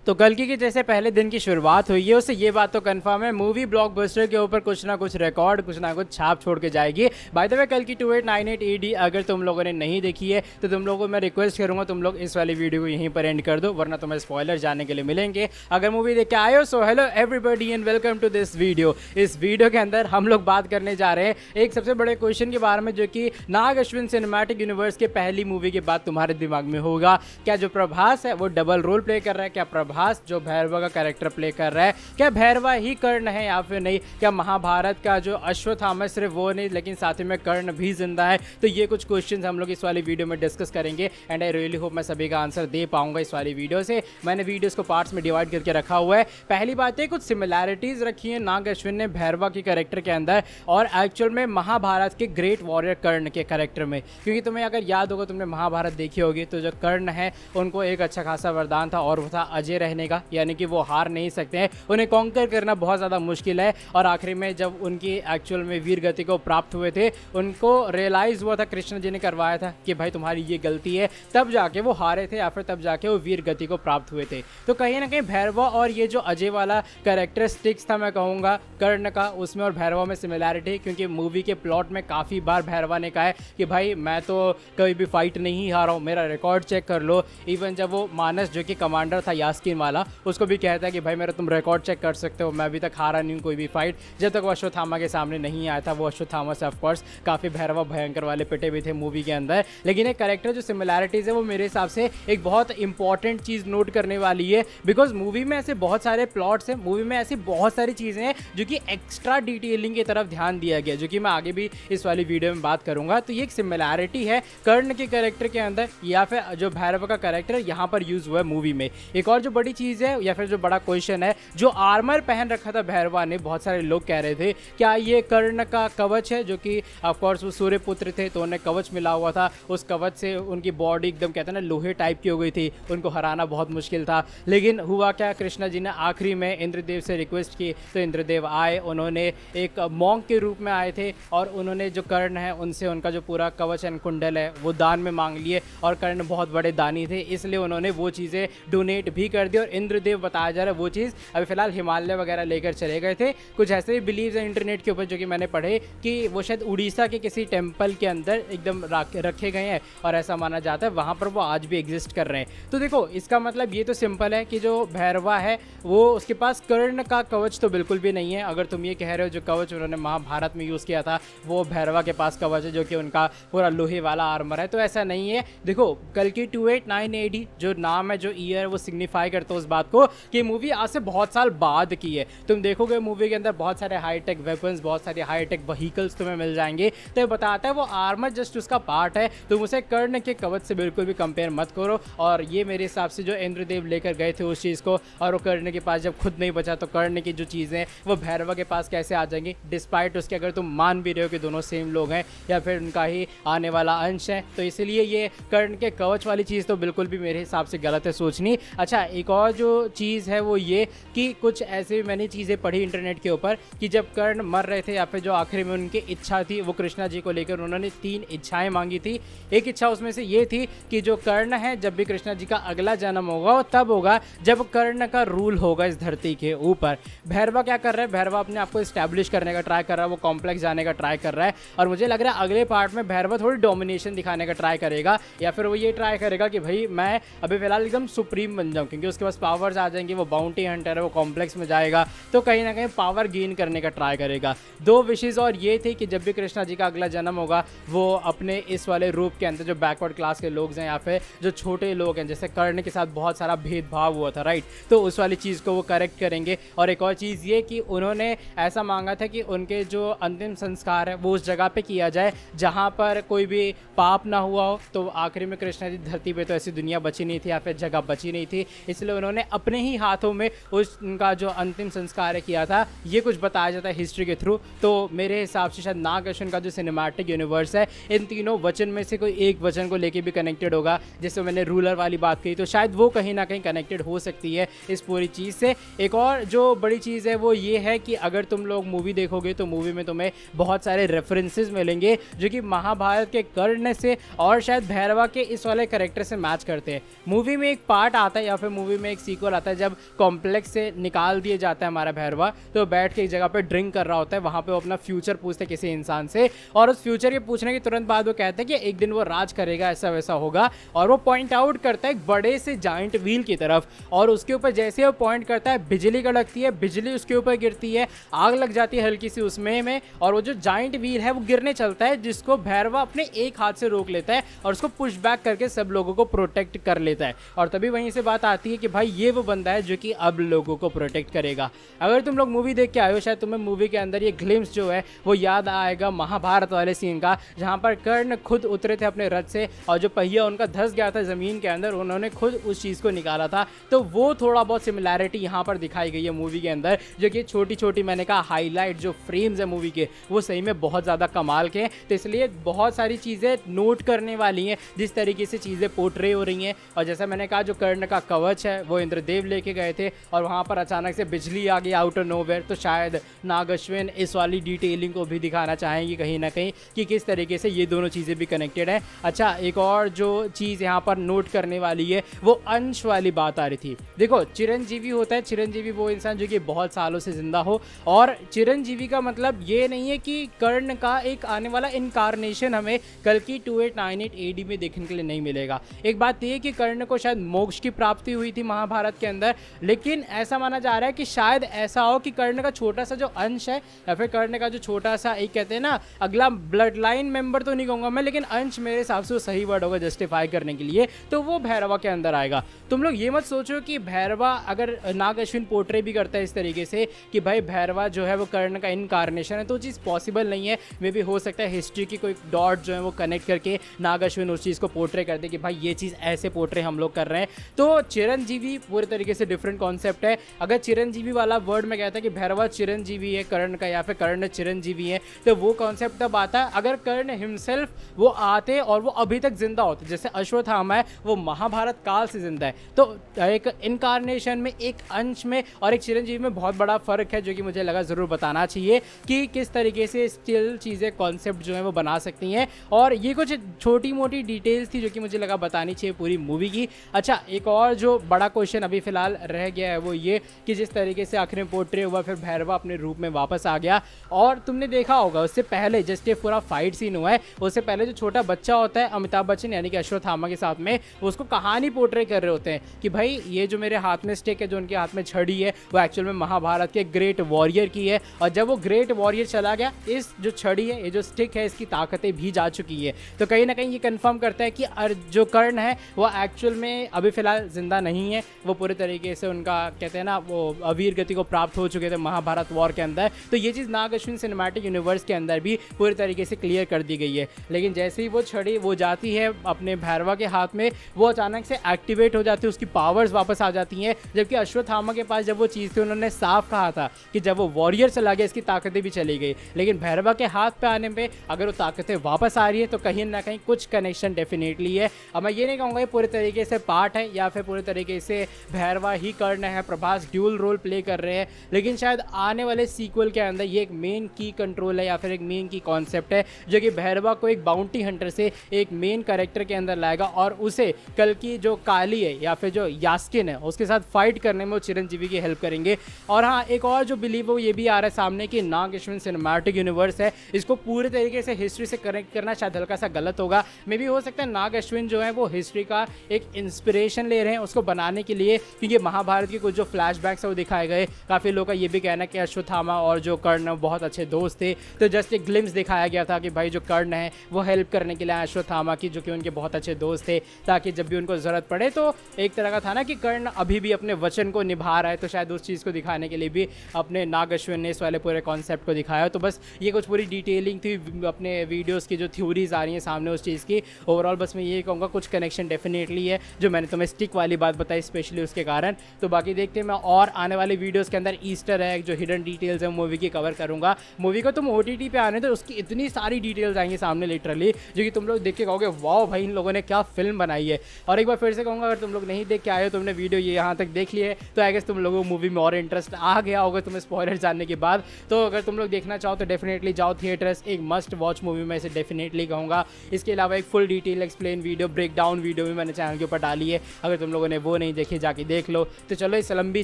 तो कल्कि के जैसे पहले दिन की शुरुआत हुई है उससे ये बात तो कंफर्म है, मूवी ब्लॉकबस्टर के ऊपर कुछ ना कुछ रिकॉर्ड, कुछ ना कुछ छाप छोड़ के जाएगी। बाय द वे कल्कि 2898 AD अगर तुम लोगों ने नहीं देखी है तो तुम लोगों को मैं रिक्वेस्ट करूंगा तुम लोग इस वाली वीडियो को यहीं पर एंड कर दो, वरना तुम्हें स्पॉइलर जाने के लिए मिलेंगे अगर मूवी देख के आए हो। So hello everybody and welcome to this video. इस वीडियो के अंदर हम लोग बात करने जा रहे हैं एक सबसे बड़े क्वेश्चन के बारे में, जो कि नाग अश्विन सिनेमैटिक यूनिवर्स के पहली मूवी के बाद तुम्हारे दिमाग में होगा। क्या जो प्रभास है वो डबल रोल प्ले कर रहा है? क्या प्रभास जो भैरवा का कैरेक्टर प्ले कर रहा है, क्या भैरवा ही कर्ण है या फिर नहीं? क्या महाभारत का जो अश्वत्थामा सिर्फ वो नहीं लेकिन साथ ही में कर्ण भी जिंदा है? तो ये कुछ क्वेश्चंस हम लोग इस वाली वीडियो में डिस्कस करेंगे एंड आई रियली होप मैं सभी का आंसर दे पाऊंगा इस वाली वीडियो से। मैंने वीडियोस को पार्ट्स में डिवाइड करके रखा हुआ है। पहली बात है, कुछ सिमिलैरिटीज रखी है नाग अश्विन ने भैरवा के कैरेक्टर के अंदर और एक्चुअल में महाभारत के ग्रेट वॉरियर कर्ण के कैरेक्टर में, क्योंकि तुम्हें अगर याद होगा, तुमने महाभारत देखी होगी, तो जो कर्ण है उनको एक अच्छा खासा वरदान था और वो था अजय रहने का, यानी कि वो हार नहीं सकते हैं, उन्हें कॉन्कर करना बहुत ज़्यादा मुश्किल है। और आखिरी में जब उनकी एक्चुअल में वीर गति को प्राप्त हुए थे, उनको रियलाइज़ हुआ था, कृष्ण जी ने करवाया था कि भाई तुम्हारी ये गलती है, तब जाके वो हारे थे या फिर तब जाके वो वीर गति को प्राप्त हुए थे। तो कहीं ना कहीं भैरवा और ये जो अजय वाला कैरेक्टरिस्टिक्स था मैं कहूँगा कर्ण का, उसमें और भैरवा में सिमिलैरिटी, क्योंकि मूवी के प्लॉट में काफ़ी बार भैरवा ने कहा है कि भाई मैं तो कभी भी फाइट नहीं हारा हूँ, मेरा रिकॉर्ड चेक कर लो। इवन जब वो मानस जो कि कमांडर था यास्किन वाला, उसको भी कहता है कि भाई मेरा तुम रिकॉर्ड चेक कर सकते हो, मैं अभी तक हारा नहीं हूँ कोई भी फाइट, जब तक वो अश्वत्थामा के सामने नहीं आया था। वो अश्वत्थामा से ऑफकोर्स काफ़ी भैरवा भयंकर वाले पिटे भी थे मूवी के अंदर। लेकिन एक कैरेक्टर जो सिमिलैरिटीज़ है वो मेरे हिसाब से एक बहुत इंपॉर्टेंट चीज़ नोट करने वाली है, बिकॉज मूवी में ऐसे बहुत सारे प्लॉट्स हैं, मूवी में ऐसी बहुत सारी चीज़ें हैं जो कि एक्स्ट्रा डिटेलिंग की तरफ ध्यान दिया गया, जो कि मैं आगे भी इस वाली वीडियो में बात करूंगा। तो ये एक सिमिलैरिटी है कर्ण के कैरेक्टर के अंदर या फिर जो भैरव का कैरेक्टर यहाँ पर यूज हुआ है मूवी में। एक और जो बड़ी चीज़ है या फिर जो बड़ा क्वेश्चन है, जो आर्मर पहन रखा था भैरवा ने, बहुत सारे लोग कह रहे थे क्या ये कर्ण का कवच है, जो कि ऑफकोर्स वो सूर्य पुत्र थे तो उन्हें कवच मिला हुआ था, उस कवच से उनकी बॉडी एकदम कहते हैं ना लोहे टाइप की हो गई थी, उनको हराना बहुत मुश्किल था। लेकिन हुआ क्या, कृष्णा जी ने आखिरी में इंद्रदेव से रिक्वेस्ट की तो इंद्रदेव आए, उन्होंने एक मॉन्क के रूप में आए थे और उन्होंने जो कर्ण है उनसे उनका जो पूरा कवच एंड कुंडल है वो दान में मांग लिए, और कर्ण बहुत बड़े दानी थे इसलिए उन्होंने वो चीज़ें डोनेट भी कर दी। और इंद्रदेव बताया जा रहा है वो चीज़ अभी फिलहाल हिमालय वगैरह लेकर चले गए थे। कुछ ऐसे भी बिलीव्स हैं इंटरनेट के ऊपर जो कि मैंने पढ़े कि वो शायद उड़ीसा के किसी टेम्पल के अंदर एकदम रखे गए हैं और ऐसा माना जाता है वहाँ पर वो आज भी एग्जिस्ट कर रहे हैं। तो देखो इसका मतलब ये तो सिंपल है कि जो भैरवा है वो उसके पास कर्ण का कवच तो बिल्कुल भी नहीं है। अगर तुम ये कह रहे हो जो कवच उन्होंने महाभारत में यूज़ किया था वो भैरवा के पास कवच है जो कि उनका पूरा लोहे वाला आर्मर है, तो ऐसा नहीं है। देखो कल्कि 2898 AD जो नाम है, जो ईयर है, वो सिग्निफाई करता है उस बात को कि मूवी आज से बहुत साल बाद की है। तुम देखोगे मूवी के अंदर बहुत सारे हाईटेक वेपन्स, बहुत सारे हाईटेक व्हीकल्स तुम्हें मिल जाएंगे, तो ये बताता है वो आर्मर जस्ट उसका पार्ट है। तुम उसे कर्ण के कवच से बिल्कुल भी कंपेयर मत करो। और ये मेरे हिसाब से जो इंद्रदेव लेकर गए थे उस चीज़ को, और वो कर्ण के पास जब खुद नहीं बचा तो कर्ण की जो चीज़ें वो भैरवा के पास कैसे आ जाएंगी, डिस्पाइट उसके अगर तुम मान भी रहे हो कि दोनों सेम लोग हैं या फिर उनका ही आने वाला अंश है। तो इसलिए ये कर्ण के कवच वाली चीज़ तो बिल्कुल भी मेरे हिसाब से गलत है सोचनी। अच्छा, एक और जो चीज़ है वो ये कि कुछ ऐसे मैंने चीज़ें पढ़ी इंटरनेट के ऊपर कि जब कर्ण मर रहे थे या फिर जो आखिरी में उनकी इच्छा थी वो कृष्णा जी को लेकर उन्होंने 3 इच्छाएं मांगी थी। एक इच्छा उसमें से ये थी कि जो कर्ण है जब भी कृष्णा जी का अगला जन्म होगा वो तब होगा जब कर्ण का रूल होगा इस धरती के ऊपर। भैरवा क्या कर रहा है, भैरवा अपने आप को इस्टेब्लिश करने का ट्राई कर रहा है, वो कॉम्प्लेक्स जाने का ट्राई कर रहा है, और मुझे लग रहा है अगले पार्ट में भैरवा थोड़ी डोमिनेशन दिखाने का ट्राई करेगा या फिर वो ये ट्राई करेगा कि भाई मैं अभी फिलहाल एकदम सुप्रीम बन जाऊँ, क्योंकि उसके पास पावर्स आ जाएंगे, वो बाउंटी हंटर है, वो कॉम्प्लेक्स में जाएगा तो कहीं ना कहीं पावर गेन करने का ट्राई करेगा। 2 विशेज़ और ये थे कि जब भी कृष्णा जी का अगला जन्म होगा वो अपने इस वाले रूप के अंदर जो बैकवर्ड क्लास के लोग हैं या फिर जो छोटे लोग हैं, जैसे कर्ण के साथ बहुत सारा भेदभाव हुआ था, राइट, तो उस वाली चीज़ को वो करेक्ट करेंगे। और एक और चीज़ ये कि उन्होंने ऐसा मांगा था कि उनके जो अंतिम संस्कार है वो उस जगह पे किया जाए जहाँ पर कोई भी पाप ना हुआ हो। तो आखिरी में कृष्णा जी धरती पे तो ऐसी दुनिया बची नहीं थी या फिर जगह बची नहीं थी, इसलिए उन्होंने अपने ही हाथों में उनका जो अंतिम संस्कार किया था। ये कुछ बताया जाता है हिस्ट्री के थ्रू। तो मेरे हिसाब से शायद नाग अश्विन का जो सिनेमैटिक यूनिवर्स है इन तीनों वचन में से कोई एक वचन को लेके भी कनेक्टेड होगा। जैसे मैंने रूलर वाली बात कही तो शायद वो कहीं ना कहीं कनेक्टेड हो सकती है इस पूरी चीज़ से। एक और जो बड़ी चीज़ है वो ये है कि अगर तुम लोग मूवी देखोगे तो मूवी में तुम्हें बहुत सारे रेफरेंसेस मिलेंगे जो कि महाभारत के कर्ण से और शायद भैरवा के इस वाले कैरेक्टर से मैच करते हैं। मूवी में एक पार्ट आता है या फिर मूवी मूवी में एक सीक्वल आता है जब कॉम्प्लेक्स से निकाल दिए जाता है हमारा भैरवा, तो बैठ के एक जगह पे ड्रिंक कर रहा होता है, वहाँ पे वो अपना फ्यूचर पूछते हैं किसी इंसान से, और उस फ्यूचर के पूछने के तुरंत बाद वो कहते हैं कि एक दिन वो राज करेगा, ऐसा वैसा होगा, और वो पॉइंट आउट करता है एक बड़े से जाइंट व्हील की तरफ, और उसके ऊपर जैसे वो पॉइंट करता है बिजली कड़कती है, बिजली उसके ऊपर गिरती है, आग लग जाती है हल्की सी उसमें में, और वो जो जाइंट व्हील है वो गिरने चलता है, जिसको भैरवा अपने एक हाथ से रोक लेता है और उसको पुश बैक करके सब लोगों को प्रोटेक्ट कर लेता है। और तभी वहीं से बात आती है कि भाई ये वो बंदा है जो कि अब लोगों को प्रोटेक्ट करेगा। अगर तुम लोग मूवी देख के आए हो, शायद तुम्हें मूवी के अंदर ये ग्लिम्स जो है वो याद आएगा महाभारत वाले सीन का, जहाँ पर कर्ण खुद उतरे थे अपने रथ से और जो पहिया उनका धंस गया था ज़मीन के अंदर, उन्होंने खुद उस चीज़ को निकाला था। तो वो थोड़ा बहुत सिमिलैरिटी यहाँ पर दिखाई गई है मूवी के अंदर, जो कि छोटी छोटी मैंने कहा हाईलाइट जो फ्रेम्स है मूवी के वो सही में बहुत ज़्यादा कमाल के हैं। तो इसलिए बहुत सारी चीज़ें नोट करने वाली हैं जिस तरीके से चीज़ें पोर्ट्रे हो रही हैं। और जैसा मैंने कहा जो कर्ण का कवच है वो इंद्रदेव लेके गए थे और वहाँ पर अचानक से बिजली आ गई आउट ऑफ नोवेयर, तो शायद नाग अश्विन इस वाली डिटेलिंग को भी दिखाना चाहेंगी कहीं ना कहीं कि किस तरीके से ये दोनों चीज़ें भी कनेक्टेड हैं। अच्छा, एक और जो चीज़ यहाँ पर नोट करने वाली है वो अंश वाली बात आ रही थी। देखो, चिरंजीवी होता है, चिरंजीवी वो इंसान जो कि बहुत सालों से जिंदा हो, और चिरंजीवी का मतलब ये नहीं है कि कर्ण का एक आने वाला इनकारनेशन हमें कल की 2898 AD में देखने के लिए नहीं मिलेगा। एक बात ये है कि कर्ण को शायद मोक्ष की प्राप्ति हुई थी महाभारत के अंदर, लेकिन ऐसा माना जा रहा है कि शायद ऐसा हो कि कर्ण का छोटा सा जो अंश है या फिर कर्ण का जो छोटा सा एक कहते हैं ना अगला ब्लड लाइन मेंबर तो नहीं कहूँगा मैं, लेकिन अंश मेरे हिसाब से वो सही वर्ड होगा जस्टिफाई करने के लिए, तो वो भैरवा के अंदर आएगा। तुम लोग ये मत सोचो कि भैरवा अगर नाग अश्विन पोर्ट्रे भी करता है इस तरीके से कि भाई भैरवा जो है वो कर्ण का इनकारनेशन है, तो चीज़ पॉसिबल नहीं है। मे भी हो सकता है हिस्ट्री की कोई डॉट जो है वो कनेक्ट करके नाग अश्विन उस चीज़ को पोर्ट्रे कर दे कि भाई ये चीज़ ऐसे पोर्ट्रे हम लोग कर रहे हैं। तो चिरंजीवी पूरे तरीके से डिफरेंट कॉन्सेप्ट है। अगर चिरंजीवी वाला वर्ड में कहता है कि भैरवा चिरंजीवी है कर्ण का या फिर कर्ण चिरंजीवी है, तो वो कॉन्सेप्ट तब आता है अगर कर्ण हिमसेल्फ वो आते और वो अभी तक जिंदा होते। जैसे अश्वत्थामा है वो महाभारत काल से जिंदा है, तो एक इनकारनेशन में, एक अंश में और एक चिरंजीवी में बहुत बड़ा फर्क है, जो कि मुझे लगा ज़रूर बताना चाहिए कि किस तरीके से स्टिल चीज़ें कॉन्सेप्ट जो है वो बना सकती हैं। और ये कुछ छोटी मोटी डिटेल्स थी जो कि मुझे लगा बतानी चाहिए पूरी मूवी की। अच्छा, एक और जो बड़ा क्वेश्चन अभी फ़िलहाल रह गया है वो ये कि जिस तरीके से आखिर में पोर्ट्रे हुआ, फिर भैरवा अपने रूप में वापस आ गया, और तुमने देखा होगा उससे पहले जस्ट ये पूरा फाइट सीन हुआ है, उससे पहले जो छोटा बच्चा होता है अमिताभ बच्चन यानी कि अश्वत्थामा के साथ में, उसको कहानी पोर्ट्रे कर रहे होते हैं कि भाई ये जो मेरे हाथ में स्टिक है, जो उनके हाथ में छड़ी है, वो एक्चुअल में महाभारत के ग्रेट वॉरियर की है, और जब वो ग्रेट वॉरियर चला गया, इस जो छड़ी है, ये जो स्टिक है, इसकी ताकतें भी जा चुकी है। तो कहीं ना कहीं ये कंफर्म करता है कि जो कर्ण है वो एक्चुअल में अभी फिलहाल जिंदा नहीं है, वो पूरे तरीके से उनका कहते हैं ना वो अवीर गति को प्राप्त हो चुके थे महाभारत वॉर के अंदर। तो ये चीज़ नाग अश्विन सिनेमैटिक यूनिवर्स के अंदर भी पूरी तरीके से क्लियर कर दी गई है। लेकिन जैसे ही वो छड़ी वो जाती है अपने भैरवा के हाथ में, वो अचानक से एक्टिवेट हो जाती है, उसकी पावर्स वापस आ जाती हैं। जबकि अश्वत्थामा के पास जब वो चीज़ थी, उन्होंने साफ कहा था कि जब वो वॉरियर चला गया इसकी ताकतें भी चली गई, लेकिन भैरवा के हाथ पे आने पे अगर वो ताकतें वापस आ रही है तो कहीं ना कहीं कुछ कनेक्शन डेफिनेटली है। अब मैं ये नहीं कहूँगा ये पूरे तरीके से पार्ट है या फिर पूरे तरीके से भैरवा ही कर्ण है, प्रभास ड्यूल रोल प्ले कर रहे हैं, लेकिन शायद आने वाले सीक्वल के अंदर ये एक मेन की कंट्रोल है या फिर एक मेन की कॉन्सेप्ट है जो कि भैरवा को एक बाउंटी हंटर से एक मेन कैरेक्टर के अंदर लाएगा और उसे कल की जो काली है या फिर जो यास्किन है उसके साथ फाइट करने में वो चिरंजीवी की हेल्प करेंगे। और हाँ, एक और जो बिलीव हो ये भी आ रहा है सामने कि नाग अश्विन सिनेमैटिक यूनिवर्स है, इसको पूरे तरीके से हिस्ट्री से कनेक्ट करना शायद हल्का सा गलत होगा। मे भी हो सकता है नाग अश्विन जो है वो हिस्ट्री का एक इंस्पिरेशन ले रहे हैं उसको बनाने के लिए, क्योंकि महाभारत के कुछ जो फ्लैशबैक्स है वो दिखाए गए। काफ़ी लोगों का ये भी कहना है कि अश्वत्थामा और जो कर्ण बहुत अच्छे दोस्त थे, तो जस्ट एक ग्लिम्स दिखाया गया था कि भाई जो कर्ण है वो हेल्प करने के लिए अश्वत्थामा की, जो कि उनके बहुत अच्छे दोस्त थे, ताकि जब भी उनको ज़रूरत पड़े तो एक तरह का था ना कि कर्ण अभी भी अपने वचन को निभा रहा है, तो शायद उस चीज़ को दिखाने के लिए भी अपने नाग अश्विन ने इस वाले पूरे कॉन्सेप्ट को दिखाया। तो बस ये कुछ पूरी डिटेलिंग थी अपने वीडियोज़ की जो थ्योरीज आ रही हैं सामने उस चीज़ की। ओवरऑल बस मैं ये कहूँगा कुछ कनेक्शन डेफिनेटली है, जो मैंने तुम्हें स्टिक वाली बात बताई स्पेशली उसके कारण। तो बाकी देखते हैं मैं और आने वाले वीडियोज़ के अंदर ईस्टर एग जो हिडन डिटेल्स है मूवी की कवर करूँगा। मूवी को तुम OTT पे आने तो उसकी इतनी सारी डिटेल्स आएंगी सामने लिटरली, जो कि तुम लोग देख के कहोगे वाह भाई इन लोगों ने क्या फिल्म बनाई है। और एक बार फिर से कहूँगा, अगर तुम लोग नहीं देख के आए हो, तुमने वीडियो ये यहाँ तक देख लिए तो आई गेस तुम लोगों को मूवी में और इंटरेस्ट आ गया होगा तुम्हें स्पॉयलर जानने के बाद। तो अगर तुम लोग देखना चाहो तो डेफिनेटली जाओ थिएटर्स, एक मस्ट वॉच मूवी में इसे डेफिनेटली कहूँगा। इसके अलावा एक full detail explain video, break down video भी मैंने चैनल के ऊपर डाली है, अगर तुम लोगों ने वो लोगों ने नहीं देखी जाके देख लो। तो चलो इस लंबी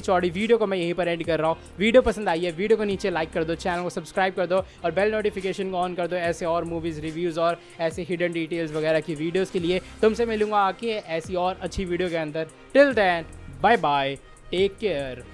चौड़ी वीडियो को मैं यहीं पर एंड कर रहा हूँ। वीडियो पसंद आई है वीडियो को नीचे लाइक कर दो, चैनल को सब्सक्राइब कर दो और बेल नोटिफिकेशन को ऑन कर दो ऐसे और मूवीज़ रिव्यूज़ और ऐसे हिडन डिटेल्स वगैरह की वीडियोज़ के लिए। तुमसे मिलूंगा आके ऐसी और अच्छी वीडियो के अंदर। Till then bye bye, take care.